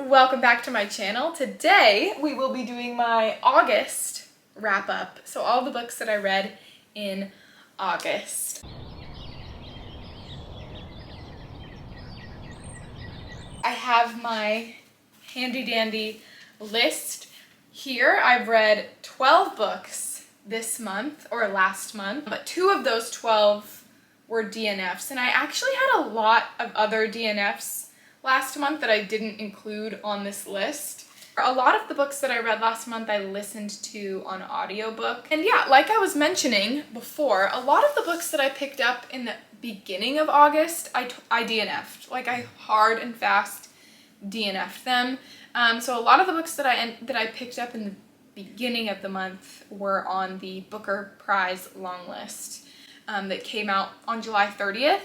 Welcome back to my channel. Today we will be doing my August wrap up. So all the books that I read in August. I have my handy dandy list here. I've read 12 books this month or last month, but 2 of those 12 were DNFs, and I actually had a lot of other DNFs last month that I didn't include on this list. A lot of the books that I read last month I listened to on audiobook. And yeah, like I was mentioning before, a lot of the books that I picked up in the beginning of August, I DNF'd. Like I hard and fast DNF'd them. So a lot of the books that I picked up in the beginning of the month were on the Booker Prize long list that came out on July 30th.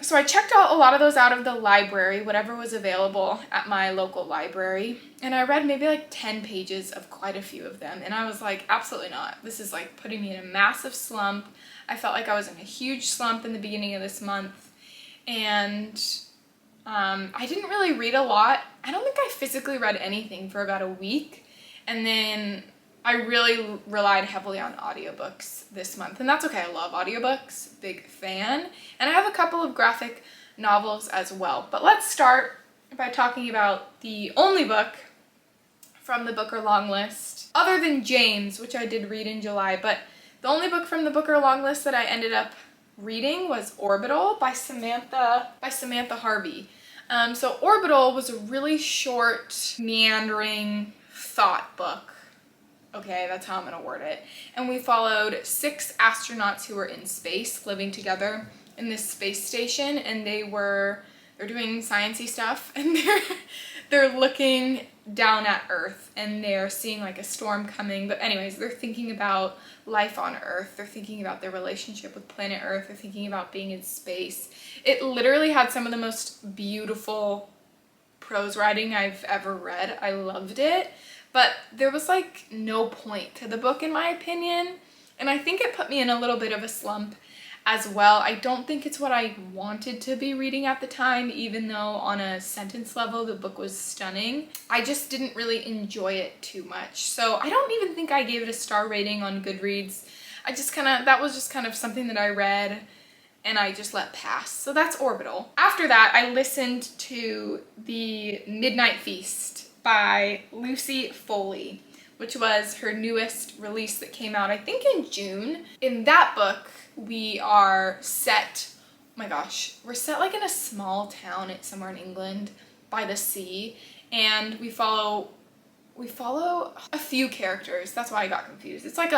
So I checked out a lot of those out of the library, whatever was available at my local library, and I read maybe like 10 pages of quite a few of them, and I was like, absolutely not. This is like putting me in a massive slump. I felt like I was in a huge slump in the beginning of this month, and I didn't really read a lot. I don't think I physically read anything for about a week, and then I really relied heavily on audiobooks this month, and that's okay. I love audiobooks, big fan, and I have a couple of graphic novels as well. But let's start by talking about the only book from the Booker long list, other than James, which I did read in July, but the only book from the Booker long list that I ended up reading was Orbital by Samantha Harvey. So Orbital was a really short, meandering thought book. Okay, that's how I'm gonna word it. And we followed 6 astronauts who were in space, living together in this space station, and they're doing sciencey stuff, and they're looking down at Earth, and they're seeing like a storm coming. But anyways, they're thinking about life on Earth. They're thinking about their relationship with planet Earth. They're thinking about being in space. It literally had some of the most beautiful prose writing I've ever read. I loved it. But there was like no point to the book in my opinion, and I think it put me in a little bit of a slump as well. I don't think it's what I wanted to be reading at the time, even though on a sentence level the book was stunning. I just didn't really enjoy it too much. So I don't even think I gave it a star rating on Goodreads. That was just kind of something that I read and I just let pass. So that's Orbital. After that, I listened to The Midnight Feast by Lucy Foley, which was her newest release that came out, I think, in June. In that book, we are set, oh my gosh, we're set like in a small town somewhere in England by the sea, and we follow a few characters. That's why I got confused. It's like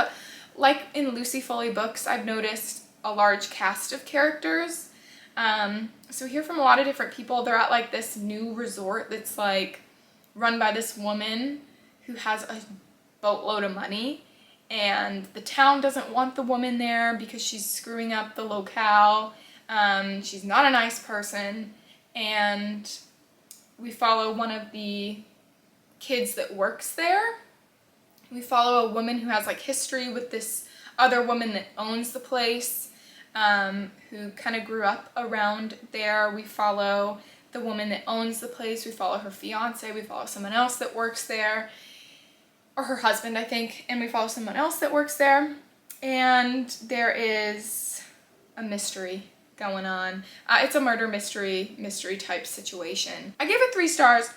in Lucy Foley books, I've noticed a large cast of characters. So we hear from a lot of different people. They're at like this new resort that's like run by this woman who has a boatload of money, and the town doesn't want the woman there because she's screwing up the locale. She's not a nice person, and we follow one of the kids that works there. We follow a woman who has like history with this other woman that owns the place, who kind of grew up around there. We follow the woman that owns the place, we follow her fiance, we follow someone else that works there, or her husband, I think, and we follow someone else that works there, and there is a mystery going on. It's a murder mystery type situation. I gave it 3 stars.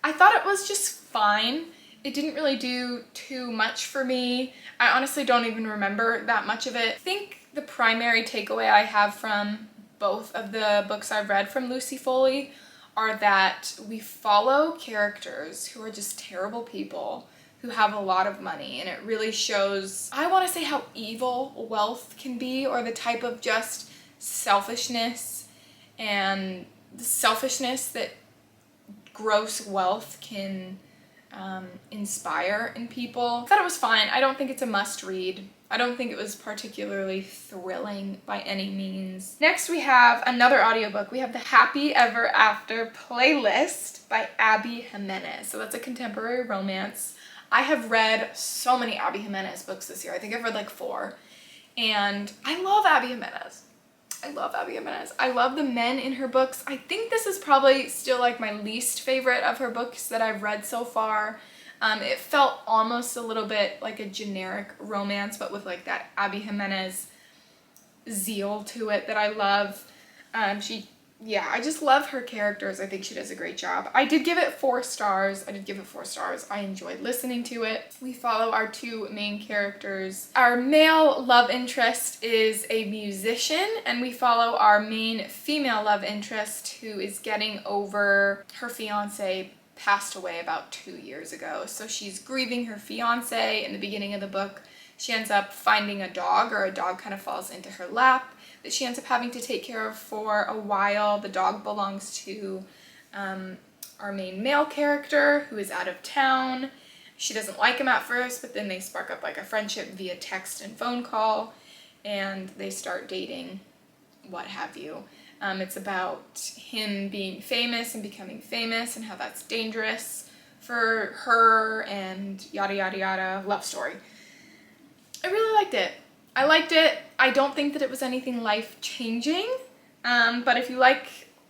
I thought it was just fine. It didn't really do too much for me. I honestly don't even remember that much of it. I think the primary takeaway I have from both of the books I've read from Lucy Foley are that we follow characters who are just terrible people who have a lot of money, and it really shows, I want to say, how evil wealth can be, or the type of just selfishness and the selfishness that gross wealth can inspire in people. I thought it was fine. I don't think it's a must read. I don't think it was particularly thrilling by any means. Next we have another audiobook. We have The Happy Ever After Playlist by Abby Jimenez. So that's a contemporary romance. I have read so many Abby Jimenez books this year. I think I've read like 4. And I love Abby Jimenez. I love Abby Jimenez. I love the men in her books. I think this is probably still like my least favorite of her books that I've read so far. It felt almost a little bit like a generic romance, but with like that Abby Jimenez zeal to it that I love. I just love her characters. I think she does a great job. I did give it 4 stars. I enjoyed listening to it. We follow our 2 main characters. Our male love interest is a musician, and we follow our main female love interest who is getting over her fiance passed away about 2 years ago. So she's grieving her fiance. In the beginning of the book, she ends up finding a dog, or a dog kind of falls into her lap, that she ends up having to take care of for a while. The dog belongs to our main male character, who is out of town. She doesn't like him at first, but then they spark up like a friendship via text and phone call, and they start dating, what have you. It's about him being famous and becoming famous and how that's dangerous for her and yada yada yada. Love story. I really liked it. I don't think that it was anything life-changing, but if you like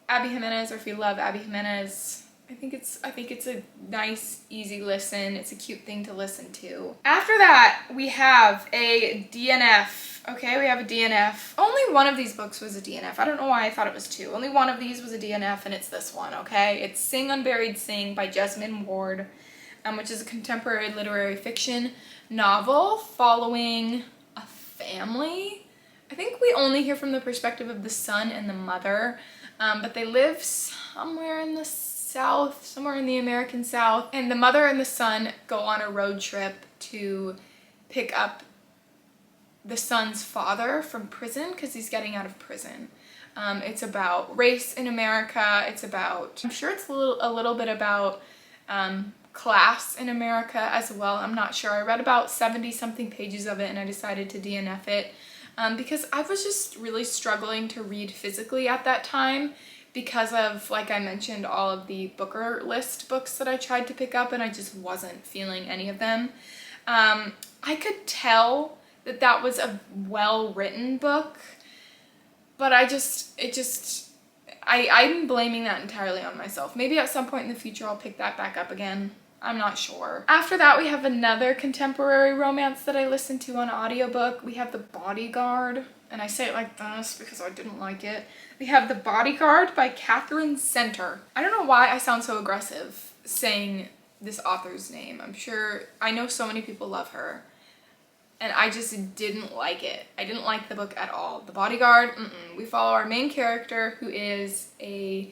Abby Jimenez, or if you love Abby Jimenez, I think it's a nice, easy listen. It's a cute thing to listen to. After that, we have a DNF. Okay, we have a DNF. Only one of these books was a DNF. I don't know why I thought it was 2. Only one of these was a DNF, and it's this one, okay? It's Sing Unburied Sing by Jesmyn Ward, which is a contemporary literary fiction novel following a family. I think we only hear from the perspective of the son and the mother, but they live somewhere in the South, somewhere in the American South, and the mother and the son go on a road trip to pick up the son's father from prison because he's getting out of prison. It's about race in America. It's about, I'm sure it's a little bit about class in America as well. I'm not sure. I read about 70 something pages of it and I decided to DNF it because I was just really struggling to read physically at that time because of, like I mentioned, all of the Booker list books that I tried to pick up, and I just wasn't feeling any of them. I could tell that that was a well-written book, but I'm blaming that entirely on myself. Maybe at some point in the future I'll pick that back up again. I'm not sure. After that, we have another contemporary romance that I listened to on audiobook. We have The Bodyguard, and I say it like this because I didn't like it. We have The Bodyguard by Catherine Center. I don't know why I sound so aggressive saying this author's name. I know so many people love her, and I just didn't like it. I didn't like the book at all. The Bodyguard, we follow our main character, who is a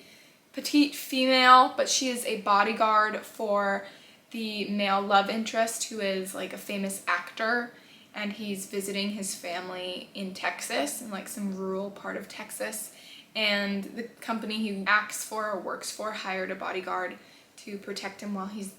petite female, but she is a bodyguard for the male love interest, who is like a famous actor, and he's visiting his family in Texas, in like some rural part of Texas, and the company he acts for or works for hired a bodyguard to protect him while he's,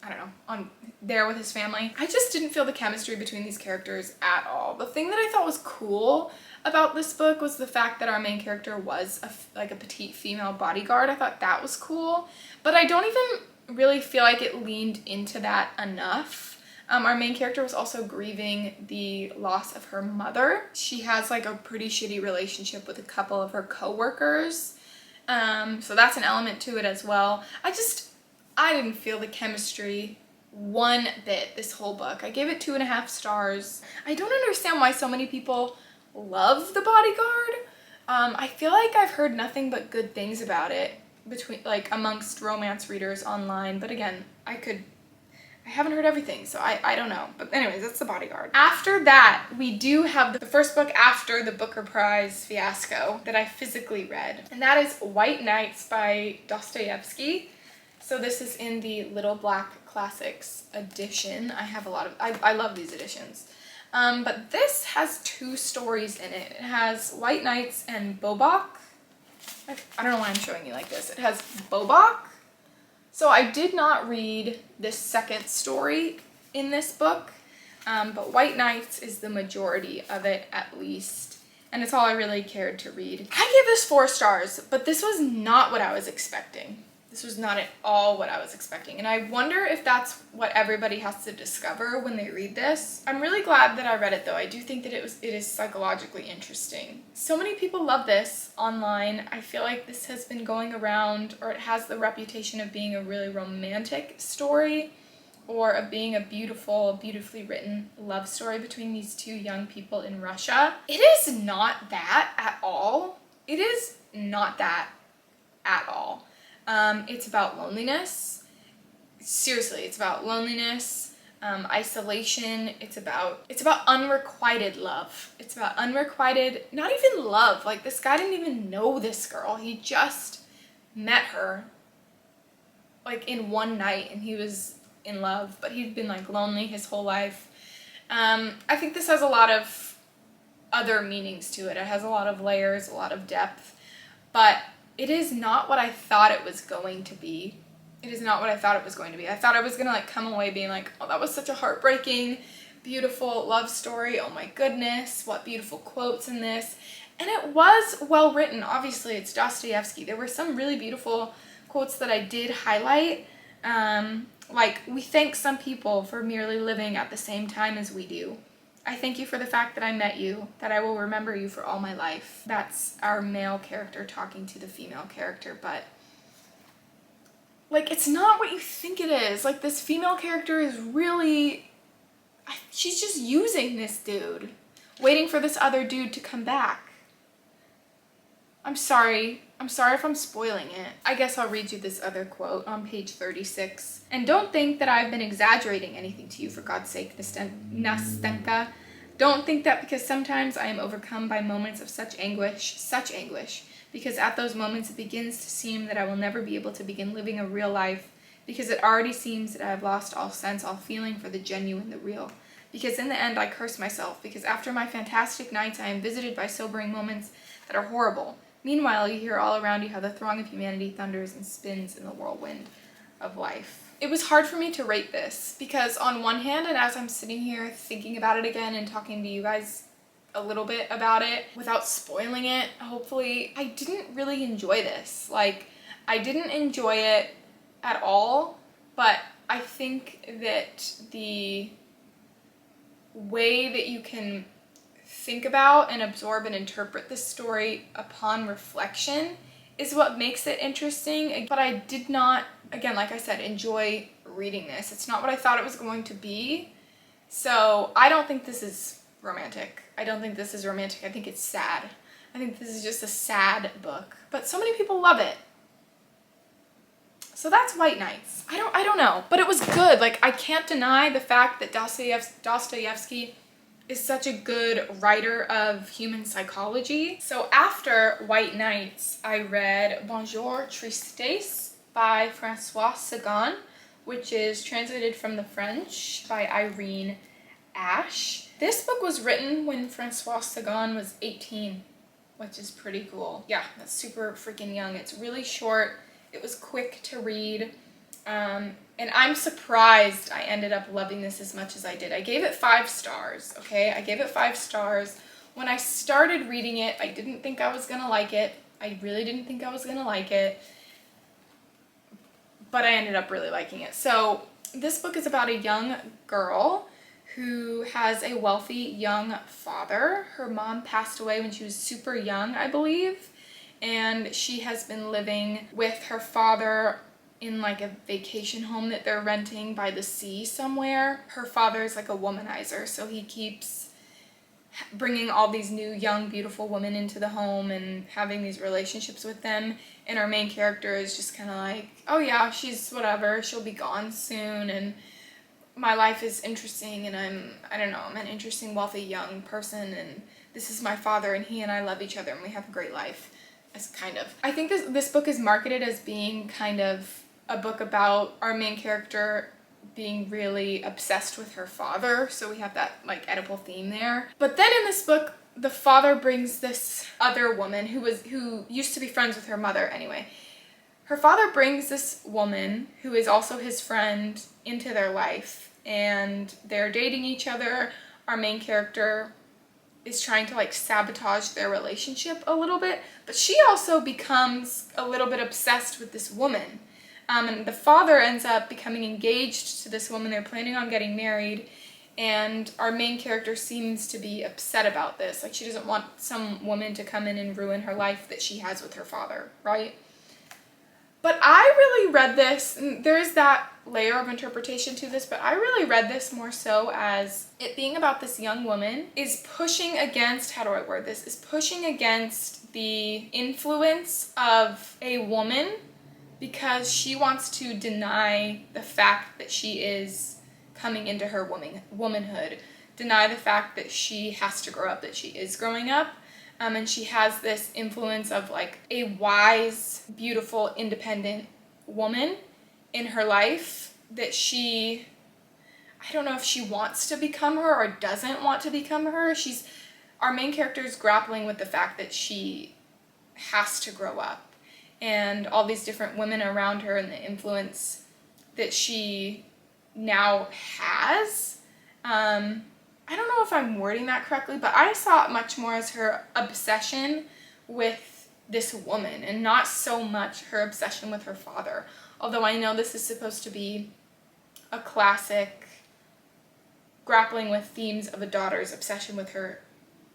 I don't know, there with his family. I just didn't feel the chemistry between these characters at all. The thing that I thought was cool about this book was the fact that our main character was like a petite female bodyguard. I thought that was cool, but I don't even really feel like it leaned into that enough. Our main character was also grieving the loss of her mother. She has like a pretty shitty relationship with a couple of her co-workers, so that's an element to it as well. I didn't feel the chemistry one bit this whole book. I gave it 2.5 stars. I don't understand why so many people love The Bodyguard. I feel like I've heard nothing but good things about it amongst romance readers online, but again, I haven't heard everything, so I don't know. But anyways, that's The Bodyguard. After that, we do have the first book after the Booker Prize fiasco that I physically read, and that is White Nights by Dostoevsky. So this is in the Little Black Classics edition. I love these editions. But this has 2 stories in it. It has White Nights and Bobok. I don't know why I'm showing you like this. It has Bobok. So I did not read this second story in this book, but White Nights is the majority of it at least, and it's all I really cared to read. I gave this 4 stars, but this was not what I was expecting. This was not at all what I was expecting. And I wonder if that's what everybody has to discover when they read this. I'm really glad that I read it though. I do think that it is psychologically interesting. So many people love this online. I feel like this has been going around, or it has the reputation of being a really romantic story, or of being a beautifully written love story between these two young people in Russia. It is not that at all. It is not that at all. It's about loneliness. Seriously, it's about loneliness, isolation. It's about unrequited love. It's about unrequited, not even love. Like, this guy didn't even know this girl. He just met her like in one night and he was in love, but he'd been like lonely his whole life. I think this has a lot of other meanings to it. It has a lot of layers, a lot of depth, but it is not what I thought it was going to be. It is not what I thought it was going to be. I thought I was gonna like come away being like, oh, that was such a heartbreaking, beautiful love story. Oh my goodness, what beautiful quotes in this. And it was well written. Obviously, it's Dostoevsky. There were some really beautiful quotes that I did highlight. Like, we thank some people for merely living at the same time as we do. I thank you for the fact that I met you, that I will remember you for all my life. That's our male character talking to the female character, but like, it's not what you think it is. Like, this female character is really, she's just using this dude, waiting for this other dude to come back. I'm sorry if I'm spoiling it. I guess I'll read you this other quote on page 36. And don't think that I've been exaggerating anything to you, for God's sake, Nastenka. Don't think that, because sometimes I am overcome by moments of such anguish, because at those moments it begins to seem that I will never be able to begin living a real life, because it already seems that I have lost all sense, all feeling for the genuine, the real. Because in the end I curse myself, because after my fantastic nights I am visited by sobering moments that are horrible. Meanwhile, you hear all around you how the throng of humanity thunders and spins in the whirlwind of life. It was hard for me to rate this because on one hand, and as I'm sitting here thinking about it again and talking to you guys a little bit about it without spoiling it, hopefully, I didn't really enjoy this. Like, I didn't enjoy it at all, but I think that the way that you can think about and absorb and interpret this story upon reflection is what makes it interesting. But I did not, again, like I said, enjoy reading this. It's not what I thought it was going to be. So I don't think this is romantic. I don't think this is romantic. I think it's sad. I think this is just a sad book. But so many people love it. So that's White Nights. I don't know, but it was good. Like, I can't deny the fact that Dostoevsky is such a good writer of human psychology. So after White Nights, I read Bonjour Tristesse by François Sagan, which is translated from the French by Irene Ashe. This book was written when François Sagan was 18, which is pretty cool. Yeah, that's super freaking young. It's really short. It was quick to read. And I'm surprised I ended up loving this as much as I did. I gave it 5 stars, okay? I gave it 5 stars. When I started reading it, I didn't think I was gonna like it. I really didn't think I was gonna like it. But I ended up really liking it. So this book is about a young girl who has a wealthy young father. Her mom passed away when she was super young, I believe. And she has been living with her father in like a vacation home that they're renting by the sea somewhere. Her father is like a womanizer, so he keeps bringing all these new young beautiful women into the home and having these relationships with them, and our main character is just kind of like, oh yeah, she's whatever, she'll be gone soon, and my life is interesting, and I'm an interesting wealthy young person, and this is my father, and he and I love each other, and we have a great life. As kind of, I think this book is marketed as being kind of a book about our main character being really obsessed with her father, so we have that like Oedipal theme there. But then in this book, the father brings this other woman who used to be friends with her mother anyway. Her father brings this woman who is also his friend into their life, and they're dating each other. Our main character is trying to like sabotage their relationship a little bit, but she also becomes a little bit obsessed with this woman. And the father ends up becoming engaged to this woman. They're planning on getting married. And our main character seems to be upset about this. Like, she doesn't want some woman to come in and ruin her life that she has with her father, right? But I really read this, and there's that layer of interpretation to this, but I really read this more so as it being about this young woman is pushing against, how do I word this, is pushing against the influence of a woman because she wants to deny the fact that she is coming into her womanhood, deny the fact that she has to grow up, that she is growing up, and she has this influence of like a wise, beautiful, independent woman in her life that she, I don't know if she wants to become her or doesn't want to become her. Our main character is grappling with the fact that she has to grow up and all these different women around her and the influence that she now has. I don't know if I'm wording that correctly, but I saw it much more as her obsession with this woman and not so much her obsession with her father. Although I know this is supposed to be a classic grappling with themes of a daughter's obsession with her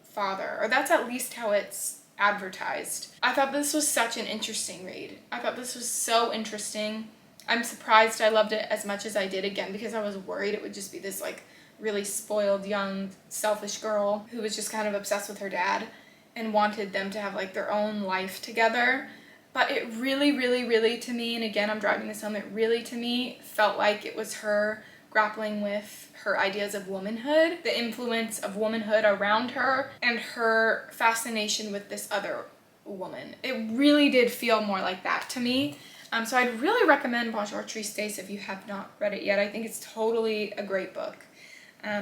father, or that's at least how it's advertised. I thought this was such an interesting read. I thought this was so interesting. I'm surprised I loved it as much as I did, again, because I was worried it would just be this like really spoiled, young, selfish girl who was just kind of obsessed with her dad and wanted them to have like their own life together. But it really, really, really to me, and again, I'm driving this home, it really to me felt like it was her grappling with her ideas of womanhood, the influence of womanhood around her, and her fascination with this other woman. It really did feel more like that to me. So I'd really recommend Bonjour Tristesse if you have not read it yet. I think it's totally a great book.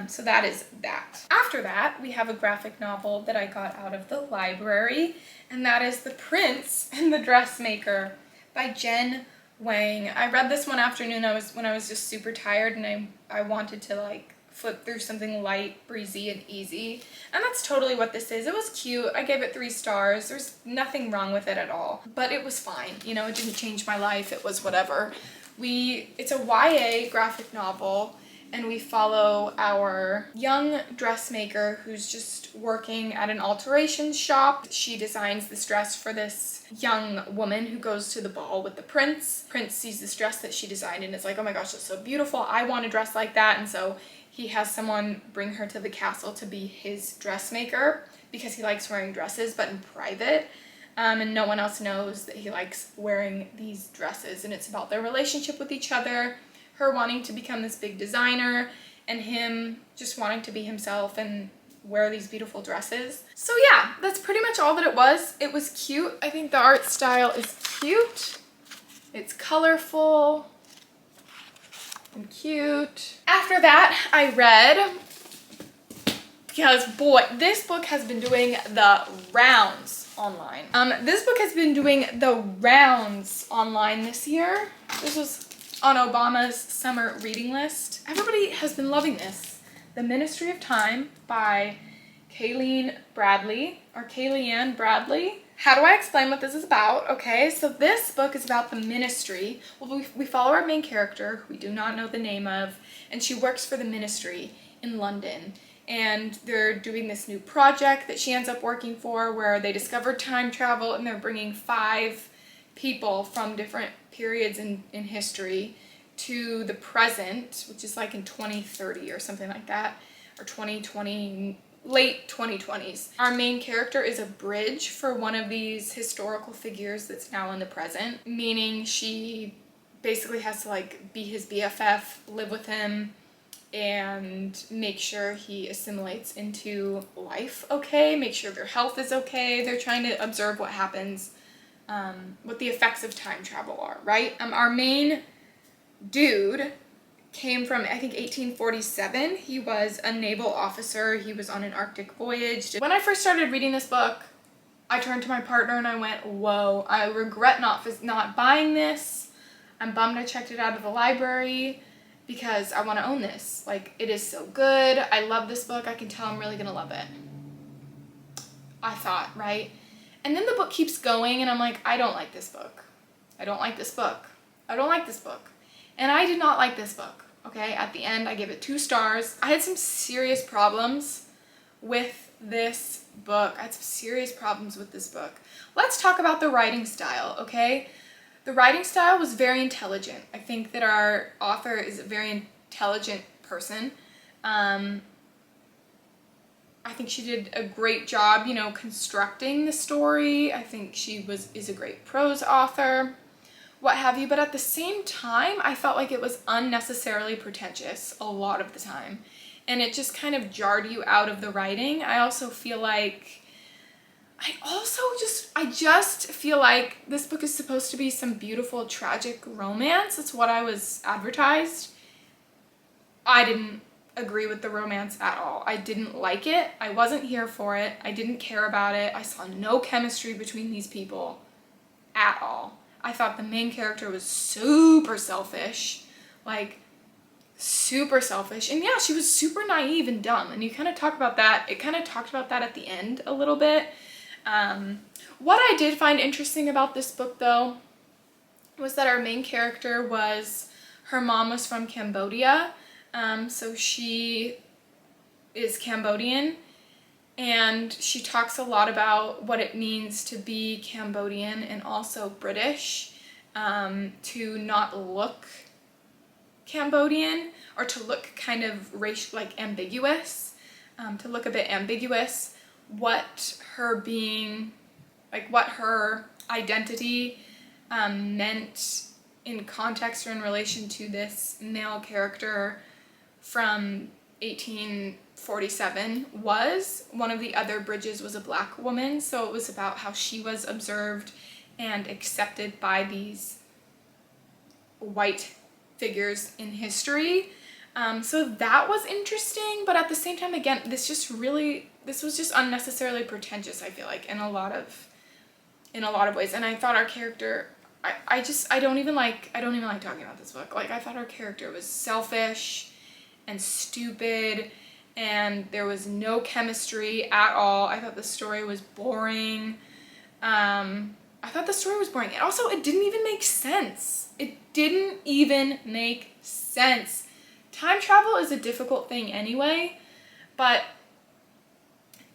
So that is that. After that, we have a graphic novel that I got out of the library, and that is The Prince and the Dressmaker by Jen Wang. I read this one afternoon when I was just super tired and I wanted to like flip through something light, breezy, and easy. And that's totally what this is. It was cute. I gave it 3 stars. There's nothing wrong with it at all. But it was fine. You know, it didn't change my life. It was whatever. It's a YA graphic novel, and we follow our young dressmaker who's just working at an alterations shop. She designs this dress for this young woman who goes to the ball with the prince. Prince sees this dress that she designed and is like, oh my gosh, that's so beautiful. I want a dress like that. And so he has someone bring her to the castle to be his dressmaker because he likes wearing dresses, but in private. And no one else knows that he likes wearing these dresses. And it's about their relationship with each other, her wanting to become this big designer, and him just wanting to be himself and wear these beautiful dresses. So yeah, that's pretty much all that it was. It was cute. I think the art style is cute. It's colorful and cute. After that, I read, because boy, this book has been doing the rounds online. This book has been doing the rounds online this year. This was on Obama's summer reading list. Everybody has been loving this. The Ministry of Time by Kayleanne Bradley. How do I explain what this is about? Okay, so this book is about the ministry. Well, we follow our main character, who we do not know the name of, and she works for the ministry in London. And they're doing this new project that she ends up working for where they discover time travel, and they're bringing 5 people from different periods in history to the present, which is like in 2030 or something like that, or 2020, late 2020s. Our main character is a bridge for one of these historical figures that's now in the present, meaning she basically has to like be his BFF, live with him, and make sure he assimilates into life okay, make sure their health is okay. They're trying to observe what happens, what the effects of time travel are, right? Our main dude came from, I think, 1847. He was a naval officer. He was on an Arctic voyage. When I first started reading this book, I turned to my partner and I went, whoa, I regret not buying this. I'm bummed I checked it out of the library because I want to own this. Like, it is so good. I love this book. I can tell I'm really gonna love it. I thought, right? And then the book keeps going and I'm like, I don't like this book. I don't like this book. I don't like this book. And I did not like this book, okay? At the end, I gave it 2 stars. I had some serious problems with this book. Let's talk about the writing style, okay? The writing style was very intelligent. I think that our author is a very intelligent person. I think she did a great job, you know, constructing the story. I think she is a great prose author, what have you. But at the same time, I felt like it was unnecessarily pretentious a lot of the time. And it just kind of jarred you out of the writing. I also feel like I just feel like this book is supposed to be some beautiful, tragic romance. That's what I was advertised. I didn't agree with the romance at all. I didn't like it. I wasn't here for it. I didn't care about it. I saw no chemistry between these people at all. I thought the main character was super selfish. Like, super selfish. And yeah, she was super naive and dumb. And you kind of talk about that. It kind of talked about that at the end a little bit. What I did find interesting about this book, though, was that our main character her mom was from Cambodia, so she is Cambodian, and she talks a lot about what it means to be Cambodian and also British, to not look Cambodian, or to look kind of ambiguous, to look a bit ambiguous. What her identity meant in context or in relation to this male character from 1847 was. One of the other bridges was a black woman, so it was about how she was observed and accepted by these white figures in history. So that was interesting, but at the same time, again, this was just unnecessarily pretentious, I feel like, in a lot of ways. And I thought our character, I don't even like talking about this book. Like, I thought our character was selfish and stupid, and there was no chemistry at all. I thought the story was boring. And also, it didn't even make sense. Time travel is a difficult thing anyway, but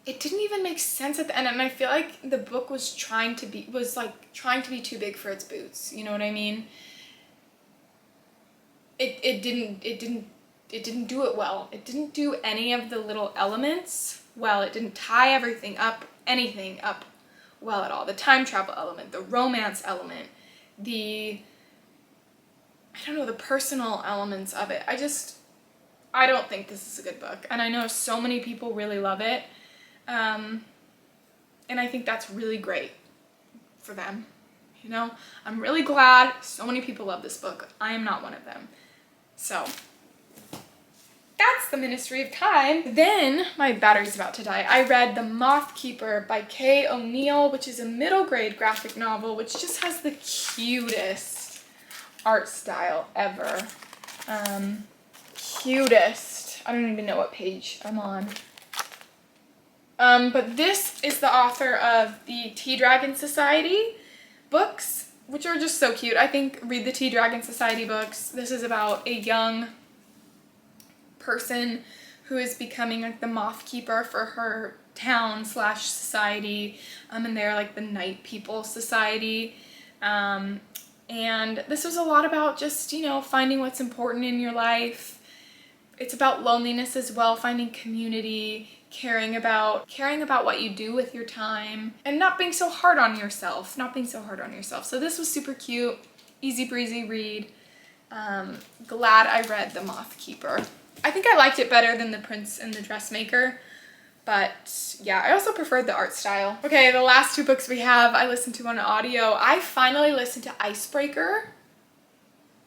it didn't even make sense at the end, and I feel like the book was trying to be too big for its boots. You know what I mean? It didn't do it well. It didn't do any of the little elements well. It didn't tie anything up well at all. The time travel element, the romance element, the personal elements of it. I don't think this is a good book, and I know so many people really love it. And I think that's really great for them. You know, I'm really glad so many people love this book. I am not one of them. So that's The Ministry of Time. Then my battery's about to die. I read The Moth Keeper by Kay O'Neill, which is a middle grade graphic novel, which just has the cutest art style ever. Cutest. I don't even know what page I'm on. But this is the author of the Tea Dragon Society books, which are just so cute. I think read the Tea Dragon Society books. This is about a young person who is becoming like the Moth Keeper for her town/society, and they're like the Night People Society. And this was a lot about just, you know, finding what's important in your life. It's about loneliness as well, finding community, caring about what you do with your time, and not being so hard on yourself. So this was super cute, easy breezy read. Glad I read The Moth Keeper. I think I liked it better than The Prince and the Dressmaker, but yeah, I also preferred the art style. Okay, the last 2 books we have, I listened to on audio. I finally listened to Icebreaker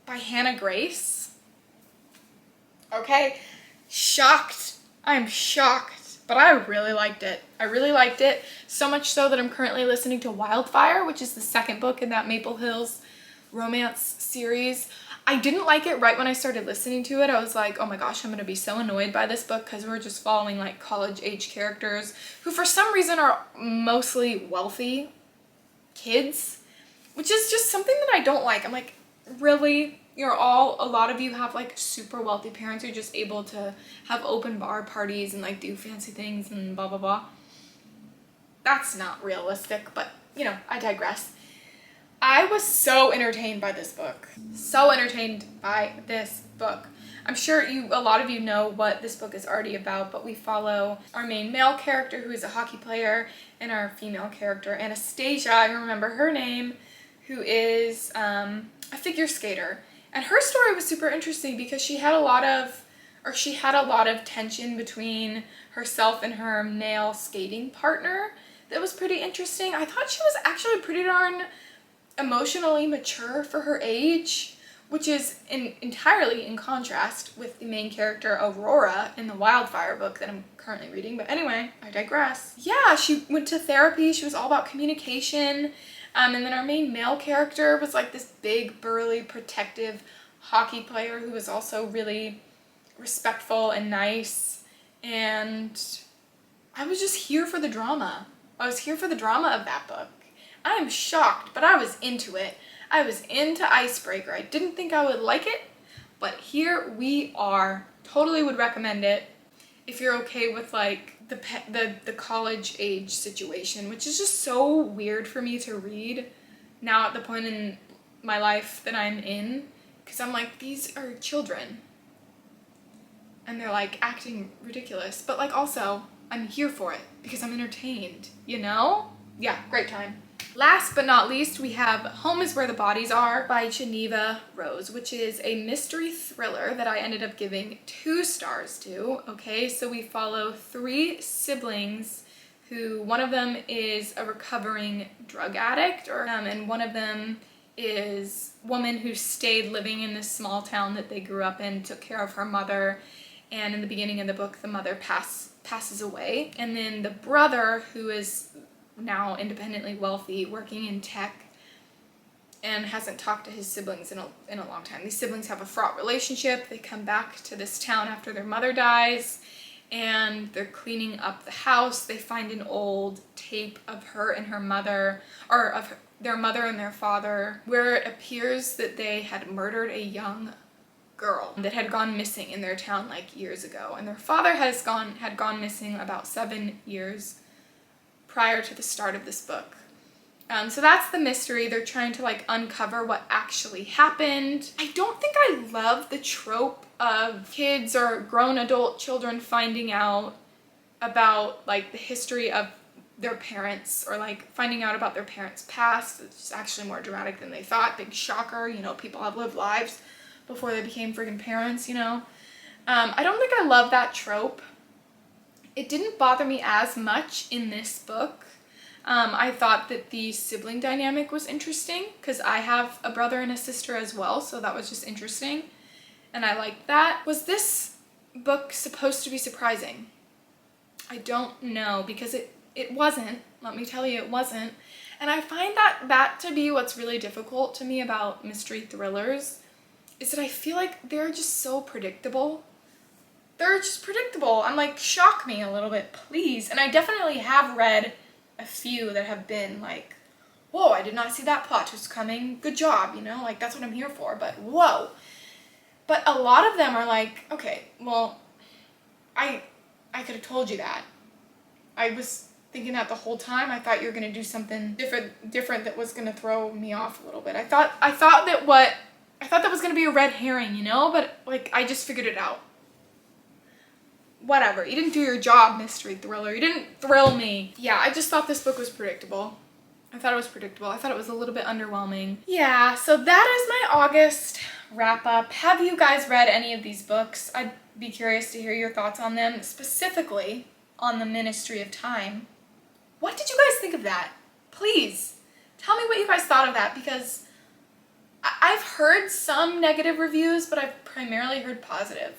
by Hannah Grace. Okay, shocked. I'm shocked, but I really liked it. So much so that I'm currently listening to Wildfire, which is the 2nd book in that Maple Hills romance series. I didn't like it right when I started listening to it. I was like, oh my gosh, I'm gonna be so annoyed by this book because we're just following like college age characters who for some reason are mostly wealthy kids, which is just something that I don't like. I'm like, really, a lot of you have like super wealthy parents who are just able to have open bar parties and like do fancy things and blah, blah, blah. That's not realistic, but you know, I digress. I was so entertained by this book. So entertained by this book. I'm sure a lot of you know what this book is already about, but we follow our main male character who is a hockey player and our female character, Anastasia, I remember her name, who is a figure skater. And her story was super interesting because she had a lot of tension between herself and her male skating partner that was pretty interesting. I thought she was actually pretty darn emotionally mature for her age, which is entirely in contrast with the main character Aurora in the Wildfire book that I'm currently reading. But anyway, I digress. Yeah, she went to therapy. She was all about communication. And then our main male character was like this big, burly, protective hockey player who was also really respectful and nice. And I was just here for the drama. I was here for the drama of that book. I am shocked, but I was into it. I was into Icebreaker. I didn't think I would like it, but here we are. Totally would recommend it if you're okay with like the college age situation, which is just so weird for me to read now at the point in my life that I'm in, because I'm like, these are children and they're like acting ridiculous, but like also I'm here for it because I'm entertained, you know? Yeah, great time. Last but not least, we have Home is Where the Bodies Are by Geneva Rose, which is a mystery thriller that I ended up giving 2 stars to. Okay, so we follow 3 siblings who, one of them is a recovering drug addict, and one of them is a woman who stayed living in this small town that they grew up in, took care of her mother, and in the beginning of the book, the mother passes away. And then the brother, who is now independently wealthy, working in tech, and hasn't talked to his siblings in a long time. These siblings have a fraught relationship. They come back to this town after their mother dies, and they're cleaning up the house. They find an old tape of her and her mother, or of their mother and their father, where it appears that they had murdered a young girl that had gone missing in their town like years ago. And their father had gone missing about 7 years prior to the start of this book. So that's the mystery. They're trying to like uncover what actually happened. I don't think I love the trope of kids or grown adult children finding out about like the history of their parents, or like finding out about their parents' past. It's actually more dramatic than they thought. Big shocker, you know, people have lived lives before they became friggin' parents, you know. I don't think I love that trope. It didn't bother me as much in this book. I thought that the sibling dynamic was interesting because I have a brother and a sister as well, so that was just interesting, and I liked that. Was this book supposed to be surprising? I don't know, because it wasn't. Let me tell you, it wasn't. And I find that to be what's really difficult to me about mystery thrillers, is that I feel like they're just so predictable. They're just predictable. I'm like, shock me a little bit, please. And I definitely have read a few that have been like, whoa, I did not see that plot twist coming. Good job, you know? Like, that's what I'm here for. But whoa. But a lot of them are like, okay, well, I could have told you that. I was thinking that the whole time. I thought you were going to do something different that was going to throw me off a little bit. I thought that was going to be a red herring, you know? But like, I just figured it out. Whatever, you didn't do your job, mystery thriller. You didn't thrill me. Yeah, I just thought this book was predictable. I thought it was predictable. I thought it was a little bit underwhelming. Yeah, so that is my August wrap up. Have you guys read any of these books? I'd be curious to hear your thoughts on them, specifically on the Ministry of Time. What did you guys think of that? Please, tell me what you guys thought of that, because I've heard some negative reviews, but I've primarily heard positive.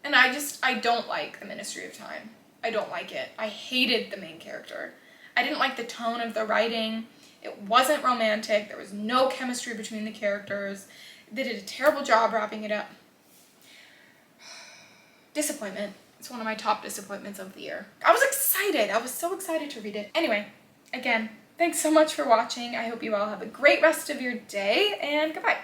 And I don't like the Ministry of Time. I don't like it. I hated the main character. I didn't like the tone of the writing. It wasn't romantic. There was no chemistry between the characters. They did a terrible job wrapping it up. Disappointment. It's one of my top disappointments of the year. I was excited. I was so excited to read it. Anyway, again, Thanks so much for watching. I hope you all have a great rest of your day, and goodbye.